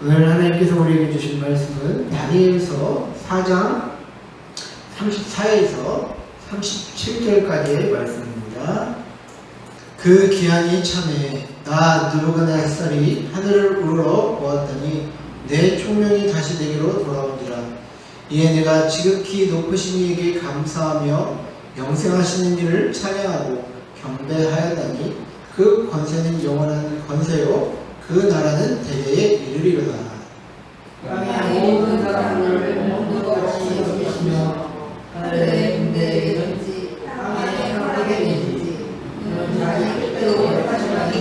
오늘 하나님께서 우리에게 주신 말씀은 다니엘서 4장 34에서 37절까지의 말씀입니다. 그 기한이 참에 나 느부갓네살이 하늘을 우러러 보았더니 내 총명이 다시 내게로 돌아온지라. 이에 내가 지극히 높으신 이에게 감사하며 영생하시는 이를 찬양하고 경배하였다니 그 권세는 영원한 권세요 그 나라는 대대에 이르리로다. 땅의 모든 사람을 모두같이 여기시며 하늘의 군대이든지 땅의 하늘이든지 이는 자기 뜻대로 하시나니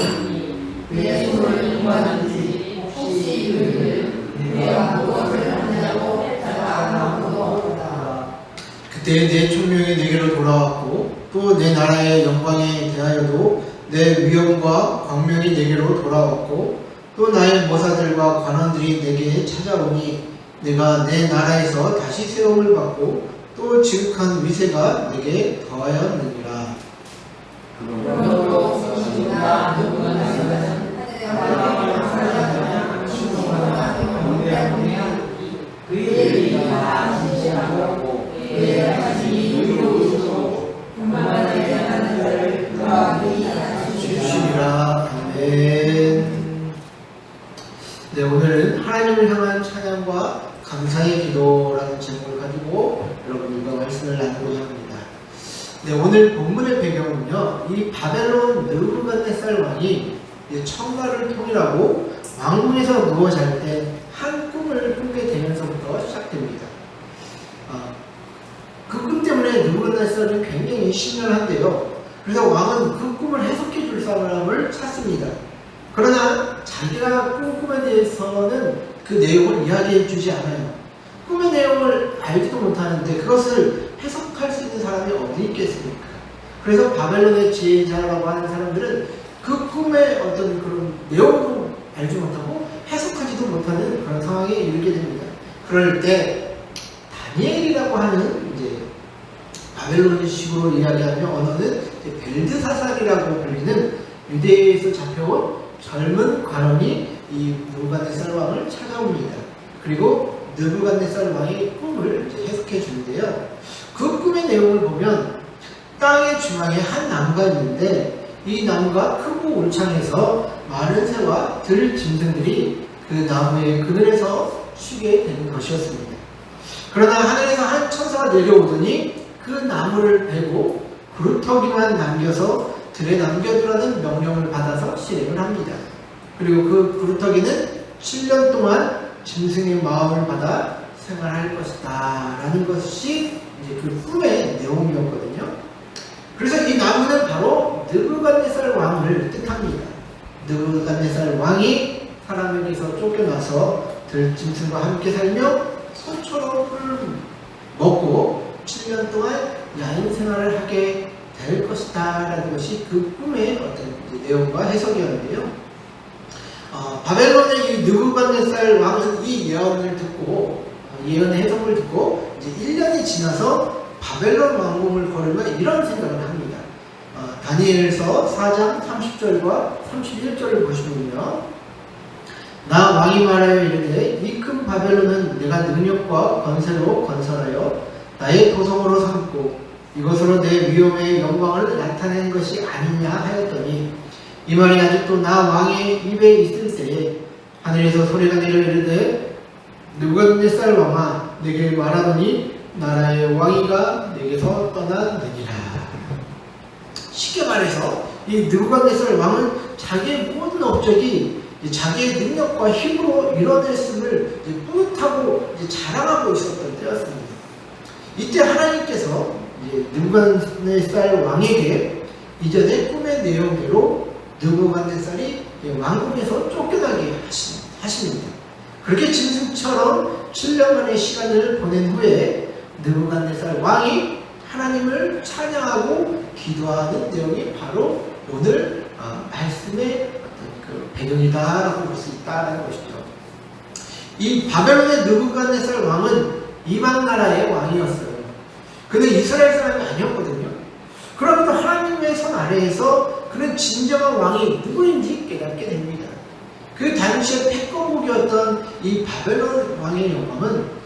그의 손을 임하는지 혹시 이르기를 내가 무엇을 하느냐고 자가 아무도 없다. 그때 내 총명이 내게로 돌아왔고 또 내 나라의 영광에 대하여도 내 위엄과 광명이 내게로 돌아왔고 또 나의 모사들과 관원들이 내게 찾아오니 내가 내 나라에서 다시 세움을 받고 또 지극한 위세가 내게 더하였느니라. 그러므로 지금나 누구나는 하나님을 사랑하며 신성하며 경배하며 그의 일이나 진실하고 그의 하심이 의로우시고 그만에 대한 자를 그하기 주시리라. 아멘. 네, 오늘은 하나님을 향한 찬양과 감사의 기도라는 제목을 가지고 여러분들과 말씀을 나누고자 합니다. 네, 오늘 본문의 배경은요, 이 바벨론 느부갓네살 왕이 청가를 통일하고 왕궁에서 누워 잘 때 한 꿈을 꾸게 되면서부터 시작됩니다. 그 꿈 때문에 느부갓네살은 굉장히 심란한데요. 그래서 왕은 그 꿈을 해석해 줄 사람을 찾습니다. 그러나 자기가 꿈에 대해서는 그 내용을 이야기해 주지 않아요. 꿈의 내용을 알지도 못하는데 그것을 해석할 수 있는 사람이 어디 있겠습니까? 그래서 바벨론의 지혜자라고 하는 사람들은 그 꿈의 어떤 그런 내용도 알지 못하고 해석하지도 못하는 그런 상황에 이르게 됩니다. 그럴 때 다니엘이라고 하는 이제 바벨론식으로 이야기하며 언어는 벨드사살이라고 불리는 유대에서 잡혀온 젊은 관원이 이 느부갓네살 왕을 찾아옵니다. 그리고 느부갓네살 왕의 꿈을 이제 해석해 주는데요. 그 꿈의 내용을 보면 땅의 중앙에 한 나무가 있는데 이 나무가 크고 울창해서 많은 새와 들 짐승들이 그 나무의 그늘에서 쉬게 되는 것이었습니다. 그러나 하늘에서 한 천사가 내려오더니 그 나무를 베고 구루터기만 남겨서 들에 남겨두라는 명령을 받아서 실행을 합니다. 그리고 그 구루터기는 7년 동안 짐승의 마음을 받아 생활할 것이다 라는 것이 이제 그 꿈의 내용이었거든요. 그래서 이 나무는 바로 느부갓네살 왕을 뜻합니다. 느부갓네살 왕이 사람에게서 쫓겨나서 들짐승과 함께 살며 소처럼 풀을 먹고 7년 동안 야인 생활을 하게 될 것이다 라는 것이 그 꿈의 어떤 내용과 해석이었는데요. 바벨론의 이 느부갓네살 왕은 이 예언을 듣고 예언의 해석을 듣고 이제 1년이 지나서 바벨론 왕궁을 걸으며 이런 생각을 합니다. 다니엘서 4장 30절과 31절을 보시면요. 나 왕이 말하여 이르되 이 큰 바벨론은 내가 능력과 권세로 건설하여 나의 도성으로 삼고 이것으로 내 위엄의 영광을 나타낸 것이 아니냐 하였더니 이 말이 아직도 나 왕의 입에 있을 때에 하늘에서 소리가 내려 이르되 느부갓네살 왕아 내게 말하더니 나라의 왕위가 내게서 떠나느니라. 쉽게 말해서 이 느부갓네살 왕은 자기의 모든 업적이 자기의 능력과 힘으로 이뤄냈음을 뿌듯하고 자랑하고 있었던 때였습니다. 이때 하나님께서 느부갓네살 왕에게 이전의 꿈의 내용대로 느부갓네살이 왕궁에서 쫓겨나게 하십니다. 그렇게 짐승처럼 7년간의 시간을 보낸 후에 느부갓네살 왕이 하나님을 찬양하고 기도하는 내용이 바로 오늘 말씀의 그 배경이다라고 볼 수 있다라는 것이죠. 이 바벨론의 느부갓네살 왕은 이방 나라의 왕이었어요. 그는 이스라엘 사람이 아니었거든요. 그러면서 하나님의 손 아래에서 그는 진정한 왕이 누구인지 깨닫게 됩니다. 그 당시에 패권국이었던 이 바벨론 왕의 영광은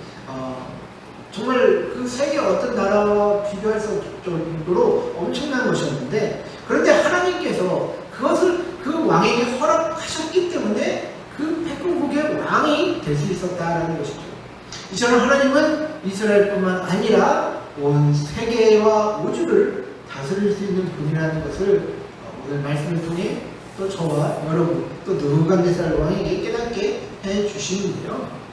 정말 그 세계 어떤 나라와 비교할 수 없을 정도로 엄청난 것이었는데, 그런데 하나님께서 그것을 그 왕에게 허락하셨기 때문에 그 패권국의 왕이 될 수 있었다라는 것이죠. 이처럼 하나님은 이스라엘뿐만 아니라 온 세계와 우주를 다스릴 수 있는 분이라는 것을 오늘 말씀을 통해 또 저와 여러분 또 느부갓네살 왕에게 깨닫게 해 주시는데요.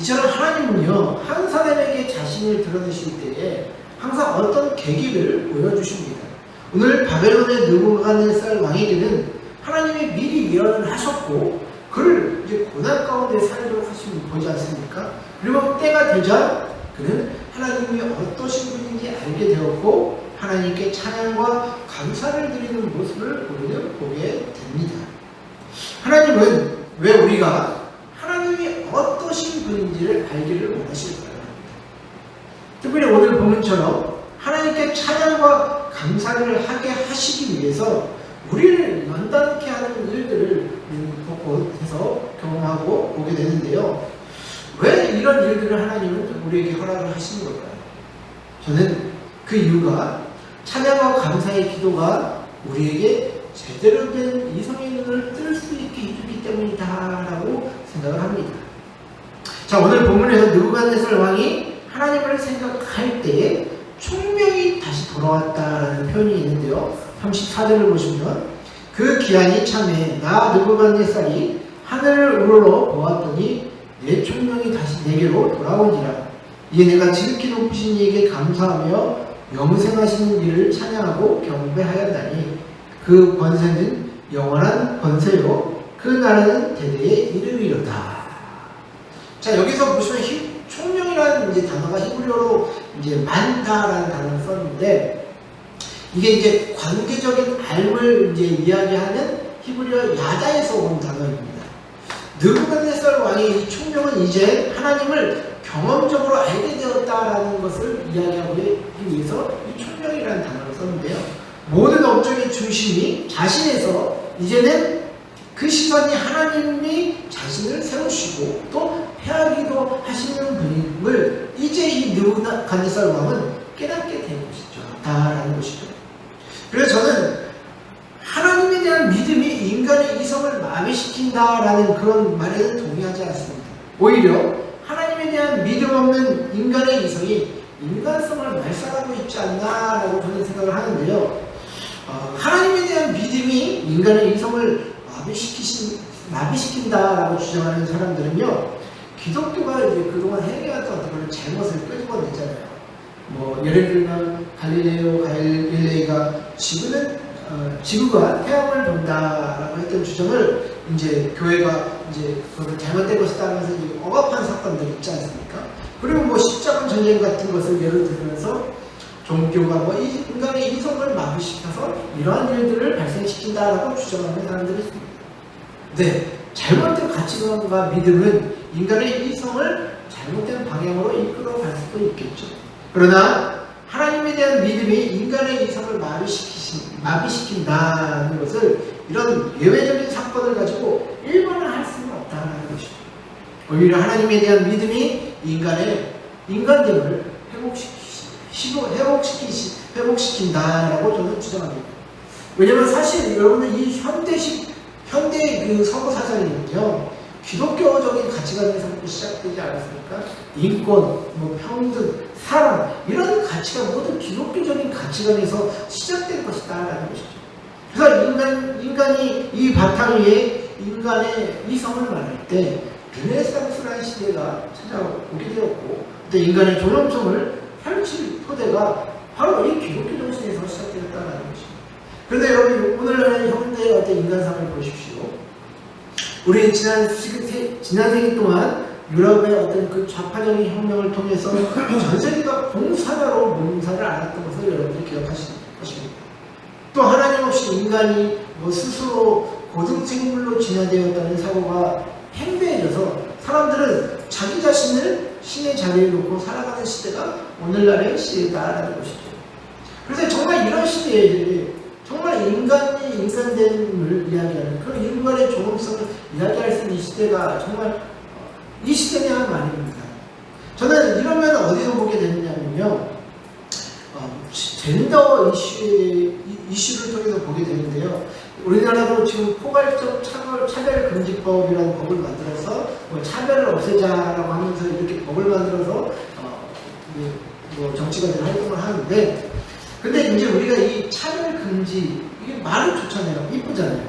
이처럼 하나님은요, 한 사람에게 자신을 드러내실 때에 항상 어떤 계기를 보여주십니다. 오늘 바벨론의 느부갓네살 왕에게는 하나님이 미리 예언을 하셨고 그를 이제 고난 가운데 살도록 하시면 보지 않습니까? 그리고 때가 되자 그는 하나님이 어떠신 분인지 알게 되었고 하나님께 찬양과 감사를 드리는 모습을 우리는 보게 됩니다. 하나님은 왜 우리가 하나님이 어떠신 분인지를 알기를 원하실까요? 특별히 오늘 본문처럼 하나님께 찬양과 감사를 하게 하시기 위해서 우리를 연단케 하는 일들을 곳곳에서 경험하고 보게 되는데요. 왜 이런 일들을 하나님은 우리에게 허락을 하시는 걸까요? 저는 그 이유가 찬양과 감사의 기도가 우리에게 제대로 된 이성의 눈을 뜰 수 있게 해주기 때문이다라고 생각을 합니다. 자, 오늘 본문에서 느부갓네살 왕이 하나님을 생각할 때에 총명이 다시 돌아왔다라는 표현이 있는데요. 34절을 보시면 그 기한이 참에 나 느부갓네살이 하늘을 우러러 보았더니 내 총명이 다시 내게로 돌아오니라. 이에 내가 지극히 높으신 이에게 감사하며 영생하시는 이를 찬양하고 경배하였다니 그 권세는 영원한 권세요 그 나라는 대대에 이르리로다. 자, 여기서 보시면 총명이라는 이제 단어가 히브리어로 이제 많다라는 단어를 썼는데 이게 이제 관계적인 알을 이제 이야기하는 히브리어 야다에서 온 단어입니다. 느부갓네살 왕의 이 총명은 이제 하나님을 경험적으로 알게 되었다라는 것을 이야기하기 위해서 이 총명이라는 단어를 썼는데요. 모든 업적의 중심이 자신에서 이제는 그 시선이 하나님이 자신을 세우시고 또 해하기도 하시는 분임을 이제 이 느부갓네살 왕은 깨닫게 된 것이죠. 다라는 것이죠. 그래서 저는 하나님에 대한 믿음이 인간의 이성을 마비시킨다라는 그런 말에는 동의하지 않습니다. 오히려 하나님에 대한 믿음 없는 인간의 이성이 인간성을 말살하고 있지 않나라고 저는 생각을 하는데요. 하나님에 대한 믿음이 인간의 이성을 마비시킨다라고 주장하는 사람들은요, 기독교가 이제 그동안 행해왔던 어떤 그런 잘못을 끄집어냈잖아요. 뭐 예를 들면 갈릴레이가 지구가 태양을 본다라고 했던 주장을 이제 교회가 이제 그걸 잘못된 것이다 하면서 이제 억압한 사건들이 있지 않습니까? 그리고 뭐 십자군 전쟁 같은 것을 예를 들면서 종교가 뭐 인간의 이성을 마비시켜서 이러한 일들을 발생시킨다라고 주장하는 사람들이 있습니다. 네, 잘못된 가치관과 믿음은 인간의 이성을 잘못된 방향으로 이끌어갈 수도 있겠죠. 그러나 하나님에 대한 믿음이 인간의 이성을 마비시킨다는 것을 이런 예외적인 사건을 가지고 일반을 할 수는 없다는 것이죠. 오히려 하나님에 대한 믿음이 인간의 인간됨을 회복시킨다라고 저는 주장합니다. 왜냐하면 사실 여러분들 이 현대 그 서구 사상이는요, 기독교적인 가치관에서부터 시작되지 않았습니까? 인권, 뭐 평등, 사랑 이런 가치가 모두 기독교적인 가치관에서 시작된 것이다라는 것이죠. 그래서 인간이 이 바탕 위에 인간의 이성을 말할 때 르네상스라는 시대가 찾아오게 되었고, 또 인간의 존엄성을 펼칠 토대가 바로 이 기독교 정신에서 시작되었다는 것입니다. 그런데 여러분, 오늘날의 현대의 어떤 인간상을 보십시오. 우리 지난 세기 동안 유럽의 어떤 그 좌파적인 혁명을 통해서 전 세계가 공산화로 몸살을 앓았던 것을 여러분들이 기억하실 것입니다. 또 하나님 없이 인간이 뭐 스스로 고등생물로 진화되었다는 사고가 팽배해져서 사람들은 자기 자신을 신의 자리에 놓고 살아가는 시대가 오늘날의 시대다라는 것이죠. 그래서 정말 이런 시대에 정말 인간이 인간됨을 이야기하는 그런 인간의 존엄성을 이야기할 수 있는 시대가 정말 이 시대냐 말입니다. 저는 이런 면을 어디서 보게 되느냐면요, 젠더 이슈를 통해서 보게 되는데요. 우리나라도 지금 포괄적 차별금지법이라는 법을 만들어서 뭐 차별을 없애자라고 하면서 이렇게 법을 만들어서 뭐 정치가들 활동을 하는데, 근데 이제 우리가 이 차별금지, 이게 말은 좋잖아요. 이쁘잖아요.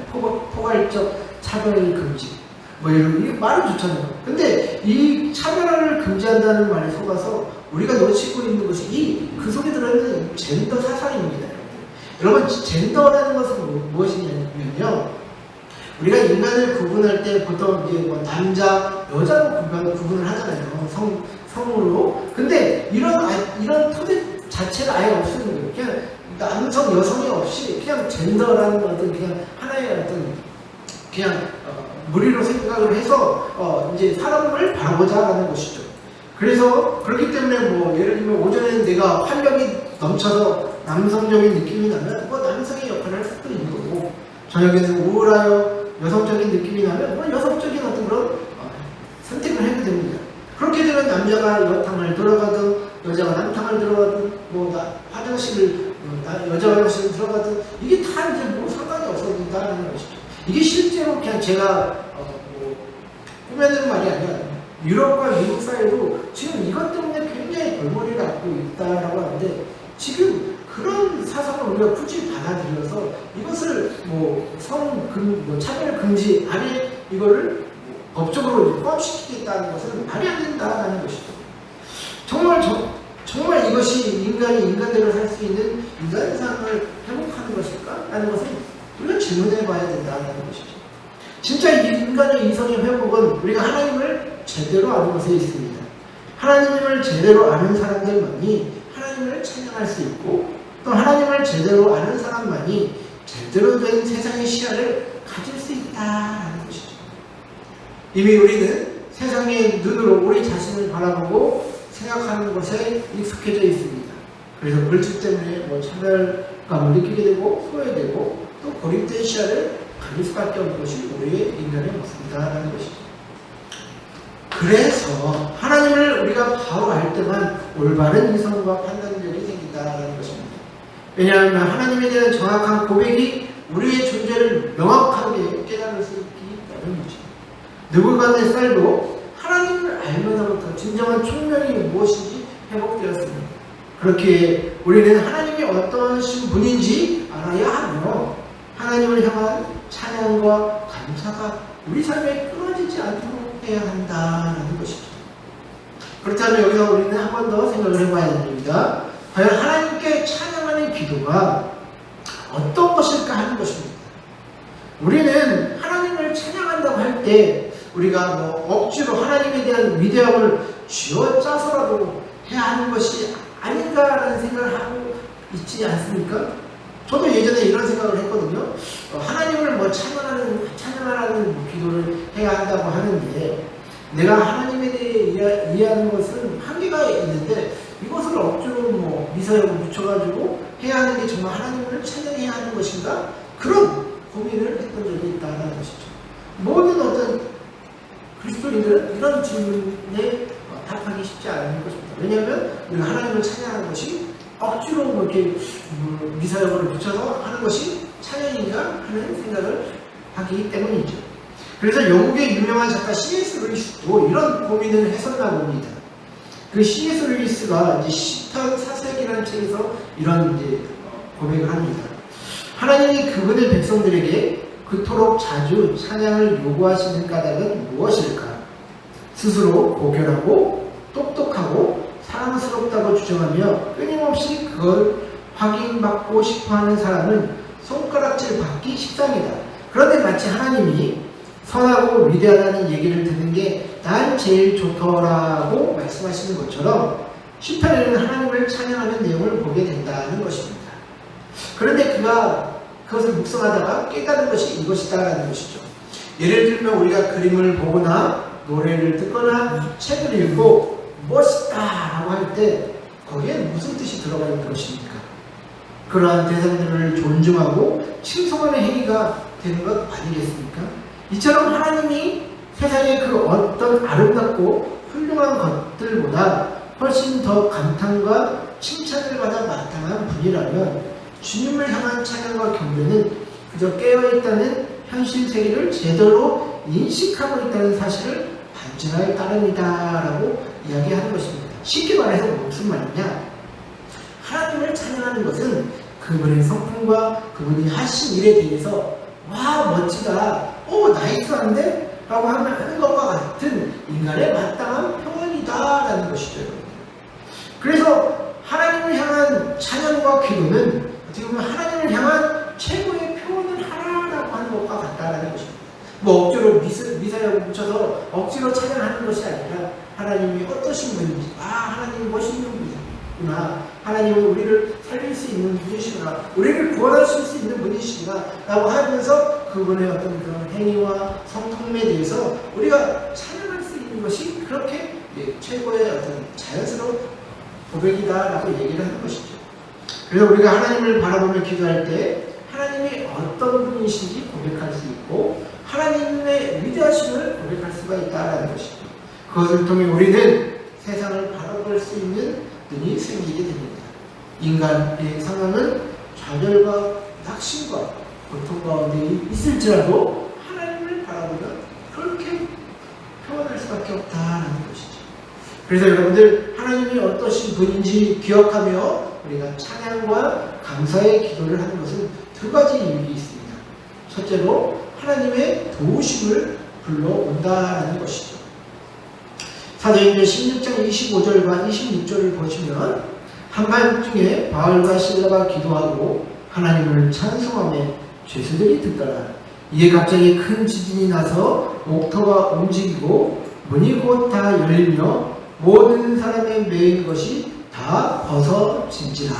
포괄적 차별금지. 뭐 이런, 이게 말은 좋잖아요. 근데 이 차별을 금지한다는 말에 속아서 우리가 놓치고 있는 것이 그 속에 들어있는 젠더 사상입니다. 여러분, 젠더라는 것은 무엇이냐면요, 우리가 인간을 구분할 때 보통 이제 뭐 남자, 여자로 구분을 하잖아요. 성으로. 근데 이런 토대 자체가 아예 없는 거예요. 그냥 남성, 여성이 없이 그냥 젠더라는 어떤 그냥 하나의 어떤 그냥 무리로 생각을 해서 이제 사람을 바라보자라는 것이죠. 그래서 그렇기 때문에 뭐 예를 들면 오전에는 내가 활력이 넘쳐서 남성적인 느낌이 나면 뭐 남성의 역할을 할 수도 있는 거고, 저녁에는 우울하여 여성적인 느낌이 나면 뭐 여성적인 어떤 그런 선택을 해도 됩니다. 그렇게 되면 남자가 여탕을 들어가든 여자가 남탕을 들어가든 뭐 화장실을 여자 화장실을 들어가든 이게 다 이제 뭐 상관이 없어진다는 것이죠. 이게 실제로 그냥 제가 뭐 꾸며내는 말이 아니라 유럽과 미국 사회도 지금 이것 때문에 굉장히 골머리를 앓고 있다라고 하는데, 지금 그런 사상을 우리가 굳이 받아들여서 이것을 뭐 차별 금지 안에 이거를 법적으로 포함시키겠다는 것은 말이 안 된다는 것이죠. 정말 이것이 인간이 인간대로 살 수 있는 인간상을 회복하는 것일까? 라는 것은 우리가 질문해 봐야 된다는 것이죠. 진짜 인간의 이성의 회복은 우리가 하나님을 제대로 아는 것에 있습니다. 하나님을 제대로 아는 사람들만이 하나님을 찬양할 수 있고, 또 하나님을 제대로 아는 사람만이 제대로 된 세상의 시야를 가질 수 있다는 것이죠. 이미 우리는 세상의 눈으로 우리 자신을 바라보고 생각하는 것에 익숙해져 있습니다. 그래서 물질 때문에 뭐 차별감을 느끼게 되고 소외되고 또 고립된 시야를 가질 수밖에 없는 것이 우리의 인간의 모습이다라는 것이죠. 그래서 하나님을 우리가 바로 알 때만 올바른 이성과 판단력이 생긴다라는 것입니다. 왜냐하면 하나님에 대한 정확한 고백이 우리의 존재를 명확하게 깨달을 수 있기 때문이죠. 느부갓네살도 하나님을 알면서부터 진정한 총명이 무엇인지 회복되었습니다. 그렇게 우리는 하나님이 어떤 분인지 알아야 하며 하나님을 향한 찬양과 감사가 우리 삶에 끊어지지 않도록 해야 한다는 것이죠. 그렇다면 여기서 우리는 한 번 더 생각을 해봐야 됩니다. 과연 하나님께 찬양하는 기도가 어떤 것일까 하는 것입니다. 우리는 하나님을 찬양한다고 할 때 우리가 뭐 억지로 하나님에 대한 위대함을 쥐어짜서라도 해야 하는 것이 아닌가라는 생각을 하고 있지 않습니까? 저도 예전에 이런 생각을 했거든요. 하나님을 뭐 찬양하라는 기도를 해야 한다고 하는데, 내가 하나님에 대해 이해하는 것은 한계가 있는데 이것을 억지로 뭐 미사역을 붙여가지고 해야 하는 게 정말 하나님을 찬양해야 하는 것인가? 그런 고민을 했던 적이 있다는 것이죠. 모든 어떤 그리스도인들은 이런 질문에 답하기 쉽지 않은 것입니다. 왜냐하면 우리가 하나님을 찬양하는 것이 억지로 뭐 이렇게 미사역을 붙여서 하는 것이 찬양인가 하는 생각을 하기 때문이죠. 그래서 영국의 유명한 작가 C.S. 루이스도 이런 고민을 했었나 봅니다. 그 C.S. 루이스가 이제 10편 사색이라는 책에서 이런 이제 고백을 합니다. 하나님이 그분의 백성들에게 그토록 자주 찬양을 요구하시는 까닭은 무엇일까? 스스로 고결하고 똑똑하고 사랑스럽다고 주장하며 끊임없이 그걸 확인받고 싶어하는 사람은 손가락질 받기 십상이다. 그런데 마치 하나님이 선하고 위대하다는 얘기를 듣는 게 난 제일 좋더라고 말씀하시는 것처럼 시편에는 하나님을 찬양하는 내용을 보게 된다는 것입니다. 그런데 그가 그것을 묵상하다가 깨달은 것이 이것이다라는 것이죠. 예를 들면 우리가 그림을 보거나 노래를 듣거나 책을 읽고 멋있다라고 할 때 거기에 무슨 뜻이 들어가 있는 것입니까? 그러한 대상들을 존중하고 칭송하는 행위가 되는 것 아니겠습니까? 이처럼 하나님이 세상의 그 어떤 아름답고 훌륭한 것들보다 훨씬 더 감탄과 칭찬을 받아 마땅한 분이라면 주님을 향한 찬양과 경배는 그저 깨어있다는 현실 세계를 제대로 인식하고 있다는 사실을 반증할 따름이다 라고 이야기하는 것입니다. 쉽게 말해서 무슨 말이냐? 하나님을 찬양하는 것은 그분의 성품과 그분이 하신 일에 대해서 와 멋지다, 오 나이스한데? 라고 하는 것과 같은 인간의 마땅한 표현이다 라는 것이죠. 그래서 하나님을 향한 찬양과 기도는 어떻게 보면 하나님을 향한 최고의 표현을 하라라고 하는 것과 같다라는 것입니다. 뭐 억지로 미사라고 붙여서 억지로 찬양하는 것이 아니라 하나님이 어떠신 분인지, 하나님이 멋있는 분이구나, 하나님은 우리를 살릴 수 있는 분이시구나, 우리를 구원하실 수 있는 분이시구나 라고 하면서 그분의 어떤 그런 행위와 성품에 대해서 우리가 찬양할 수 있는 것이 그렇게 최고의 어떤 자연스러운 고백이다라고 얘기를 하는 것이죠. 그래서 우리가 하나님을 바라보며 기도할 때 하나님이 어떤 분이신지 고백할 수 있고 하나님의 위대하심을 고백할 수가 있다라는 것이죠. 그것을 통해 우리는 세상을 바라볼 수 있는 눈이 생기게 됩니다. 인간의 상황은 좌절과 낙심과 고통 가운데 있을지라도 하나님을 바라보면 그렇게 표현할 수밖에 없다라는 것이죠. 그래서 여러분들 하나님이 어떠신 분인지 기억하며 우리가 찬양과 감사의 기도를 하는 것은 두 가지 이유가 있습니다. 첫째로 하나님의 도우심을 불러온다라는 것이죠. 사도행전 16장 25절과 26절을 보시면 한밤중에 바울과 실라가 기도하고 하나님을 찬송하며 죄수들이 듣더라. 이에 갑자기 큰 지진이 나서 옥토가 움직이고 문이 곧 다 열리며 모든 사람의 매인 것이 다 벗어진지라.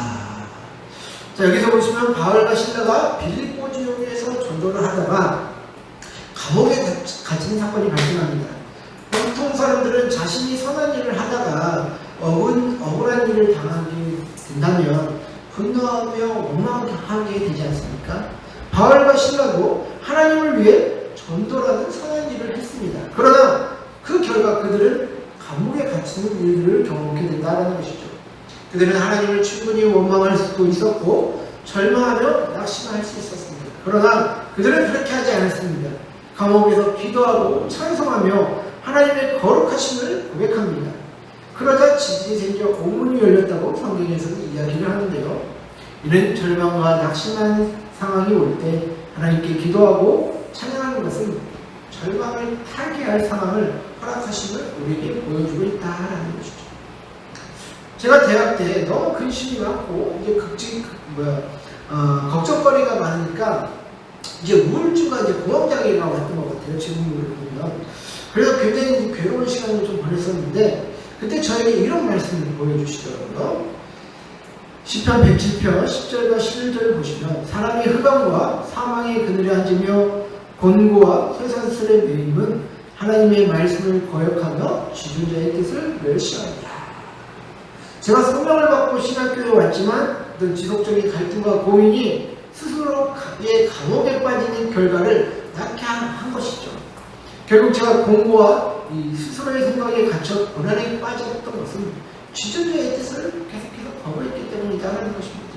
자, 여기서 보시면 바울과 실라가 빌립보 지역에서 전도를 하다가 감옥에 갇힌 사건이 발생합니다. 보통 사람들은 자신이 선한 일을 하다가 억울한 일을 당하게 된다면 분노하며 원망하게 되지 않습니까? 바울과 실라도 하나님을 위해 전도라는 선한 일을 했습니다. 그러나 그 결과 그들은 감옥에 갇히는 일들을 경험하게 된다는 것이죠. 그들은 하나님을 충분히 원망할 수도 있었고 절망하며 낙심할 수 있었습니다. 그러나 그들은 그렇게 하지 않았습니다. 감옥에서 기도하고 찬송하며 하나님의 거룩하심을 고백합니다. 그러자 지진이 생겨 오문이 열렸다고 성경에서는 이야기를 하는데요. 이런 절망과 낙심한 상황이 올 때 하나님께 기도하고 찬양하는 것은 절망을 타개할 상황을 허락하심을 우리에게 보여주고 있다는 것이죠. 제가 대학 때 너무 근심이 많고 이제 걱정거리가 많으니까 이제 우울증과 이제 공황장애가 왔던 것 같아요. 지금으로 보면. 그래서 굉장히 괴로운 시간을 좀 보냈었는데 그때 저에게 이런 말씀을 보여주시더라고요. 시편 107편 10절과 11절을 보시면 사람이 흑암과 사망의 그늘에 앉으며 곤고와 쇠사슬의 매임은 하나님의 말씀을 거역하며 지존자의 뜻을 멸시합니다. 제가 성령을 받고 신학교에 왔지만 어떤 지속적인 갈등과 고민이 스스로의 감옥에 빠지는 결과를 낳게 한 것이죠. 결국 제가 공고와 이 스스로의 생각에 갇혀 고난에 빠졌던 것은 지존자의 뜻을 계속해서 거부했기 때문이다라는 것입니다.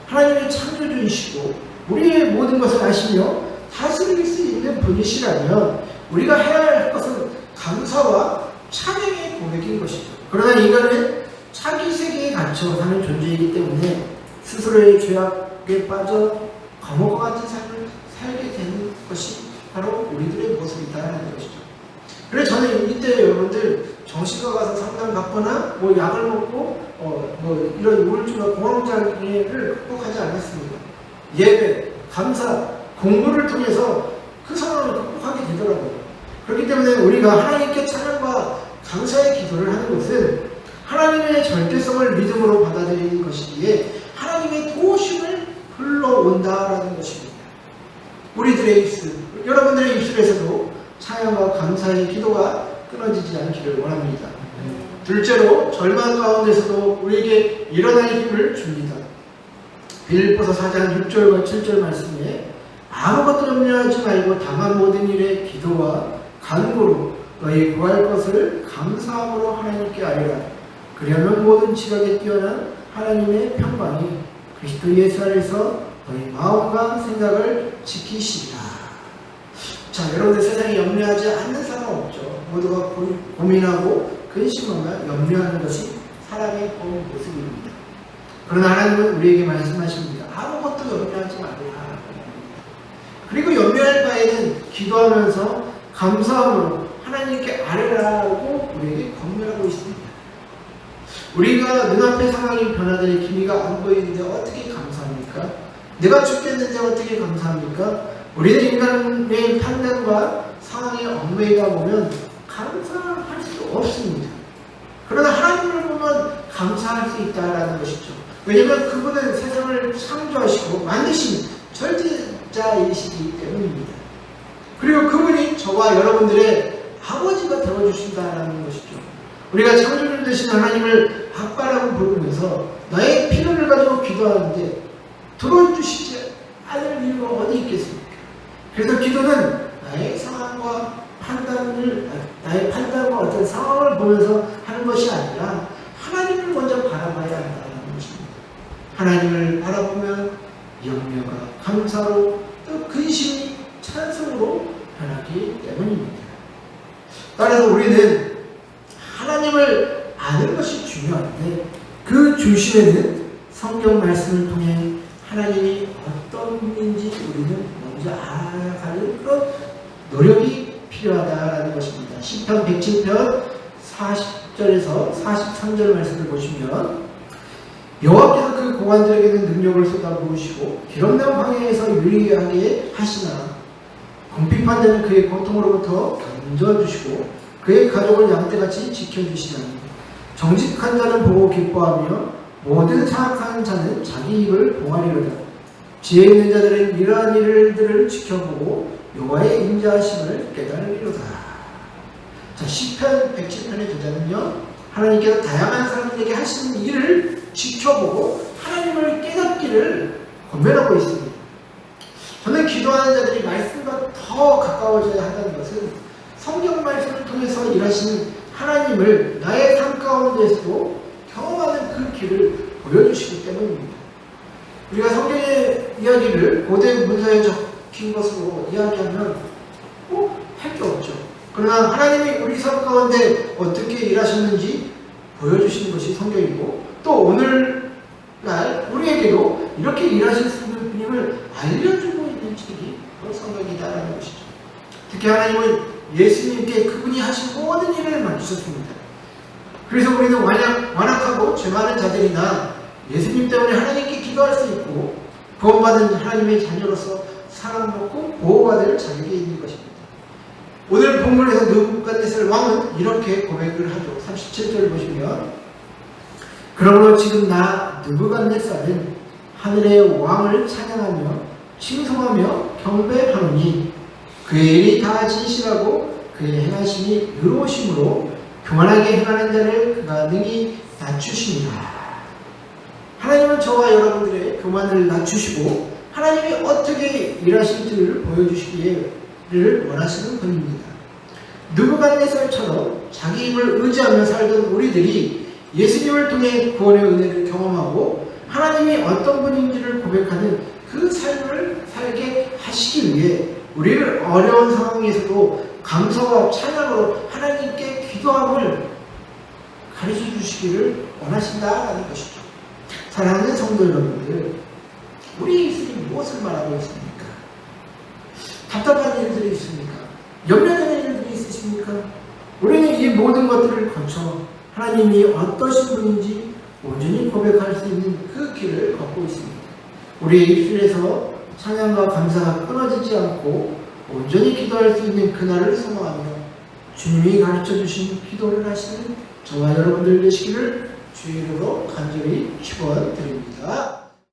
하나님의 창조주이시고 우리의 모든 것을 아시며 다스릴 수 있는 분이시라면 우리가 해야 할 것은 감사와 찬양의 고백인 것이죠. 그러나 인간은 자기 세계에 갇혀 사는 존재이기 때문에 스스로의 죄악에 빠져 감옥과 같은 삶을 살게 되는 것이 바로 우리들의 모습이다라는 것이죠. 그래서 저는 이때 여러분들 정신과 가서 상담 받거나 약을 먹고 이런 우울증과 공황장애를 극복하지 않았습니다. 예배, 감사, 공부를 통해서 그 상황을 극복하게 되더라고요. 그렇기 때문에 우리가 하나님께 찬양과 감사의 기도를 하는 것은 하나님의 절대성을 믿음으로 받아들이는 것이기에 하나님의 도우심을 불러온다라는 것입니다. 우리들의 입술, 여러분들의 입술에서도 찬양과 감사의 기도가 끊어지지 않기를 원합니다. 둘째로 절망 가운데서도 우리에게 일어날 힘을 줍니다. 빌립보서 4장 6절과 7절 말씀에 아무것도 염려하지 말고 다만 모든 일에 기도와 간구로 너희 구할 것을 감사함으로 하나님께 아뢰라. 그리하면 모든 지각에 뛰어난 하나님의 평강이 그리스도 예수 안에서 너희 마음과 생각을 지키시리라. 자, 여러분들 세상에 염려하지 않는 사람 없죠. 모두가 고민하고 근심하며 염려하는 것이 사람의 본 모습입니다. 그러나 하나님은 우리에게 말씀하십니다. 아무것도 염려하지 말라. 그리고 염려할 바에는 기도하면서 감사함으로 하나님께 아뢰라고 우리에게 권면하고 있습니다. 우리가 눈앞의 상황이 변화되니 기미가 안 보이는데 어떻게 감사합니까? 내가 죽겠는데 어떻게 감사합니까? 우리는 인간의 판단과 상황에 얽매이다 보면 감사할 수 없습니다. 그러나 하나님을 보면 감사할 수 있다는 것이죠. 왜냐하면 그분은 세상을 창조하시고 만드신 절대자이시기 때문입니다. 그리고 그분이 저와 여러분들의 아버지가 되어주신다는 것이죠. 우리가 창조주 되신 하나님을 아빠라고 부르면서 나의 필요를 가지고 기도하는데 들어주시지 않을 이유가 어디 있겠습니까? 그래서 기도는 나의 상황과 나의 판단과 어떤 상황을 보면서 하는 것이 아니라 하나님을 먼저 바라봐야 한다는 것입니다. 하나님을 바라보면 염려가 감사로 또 근심이 찬송으로 변하기 때문입니다. 따라서 우리는 하나님을 아는 것이 중요한데 그 중심에는 성경 말씀을 통해 하나님이 어떤 분인지 우리는 먼저 알아가는 그런 노력이 필요하다라는 것입니다. 시편 107편 40절에서 43절 말씀을 보시면 여호와께서 그 고관들에게는 능력을 쏟아부으시고 기름난 방향에서 유리하게 하시나 궁핍한 자는 그의 고통으로부터 건져주시고 그의 가족을 양떼같이 지켜주시나니 정직한 자는 보고 기뻐하며 모든 사악한 자는 자기 입을 봉하리로다. 지혜 있는 자들은 이러한 일들을 지켜보고 여호와의 인자하심을 깨달으리로다. 자, 시편 107편의 저자는요, 하나님께서 다양한 사람들에게 하시는 일을 지켜보고 하나님을 깨닫기를 권면하고 있습니다. 저는 기도하는 자들이 말씀과 더 가까워져야 한다는 것은 성경 말씀을 통해서 일하시는 하나님을 나의 삶 가운데서도 경험하는 그 길을 보여주시기 때문입니다. 우리가 성경의 이야기를 고대 문서에 적힌 것으로 이야기하면 할 게 없죠. 그러나 하나님이 우리 삶 가운데 어떻게 일하셨는지 보여주시는 것이 성경이고 또 오늘날 우리에게도 이렇게 일하실 수 있는 분임을 알려주고 있는 책이 바로 성경이다라는 것이죠. 특히 하나님은 예수님께 그분이 하신 모든 일을 맡기셨습니다. 그래서 우리는 완악하고 죄 많은 자들이나 예수님 때문에 하나님께 기도할 수 있고 구원받은 하나님의 자녀로서 사랑받고 보호받을 자격이 있는 것입니다. 오늘 본문에서 느부갓네살 왕은 이렇게 고백을 하죠. 37절을 보시면 그러므로 지금 나 느부갓네살은 하늘의 왕을 찬양하며 칭송하며 경배하노니 그의 일이 다 진실하고 그의 행하심이 의로우심으로 교만하게 행하는 자를 그가 능히 낮추시니라. 하나님은 저와 여러분들의 교만을 낮추시고 하나님이 어떻게 일하실지를 보여주시기를 원하시는 분입니다. 느부갓네살처럼 자기 힘을 의지하며 살던 우리들이 예수님을 통해 구원의 은혜를 경험하고 하나님이 어떤 분인지를 고백하는 그 삶을 살게 하시기 위해 우리를 어려운 상황에서도 감사와 찬양으로 하나님께 기도함을 가르쳐 주시기를 원하신다는 것이죠. 사랑하는 성도 여러분들, 우리 예수님 무엇을 말하고 있습니까? 답답한 일들이 있습니까? 염려되는 일들이 있으십니까? 우리는 이 모든 것들을 거쳐 하나님이 어떠신 분인지 온전히 고백할 수 있는 그 길을 걷고 있습니다. 우리의 입술에서 찬양과 감사가 끊어지지 않고 온전히 기도할 수 있는 그날을 소망하며 주님이 가르쳐 주신 기도를 하시는 저와 여러분들 되시기를 주의 이름으로 간절히 축원드립니다.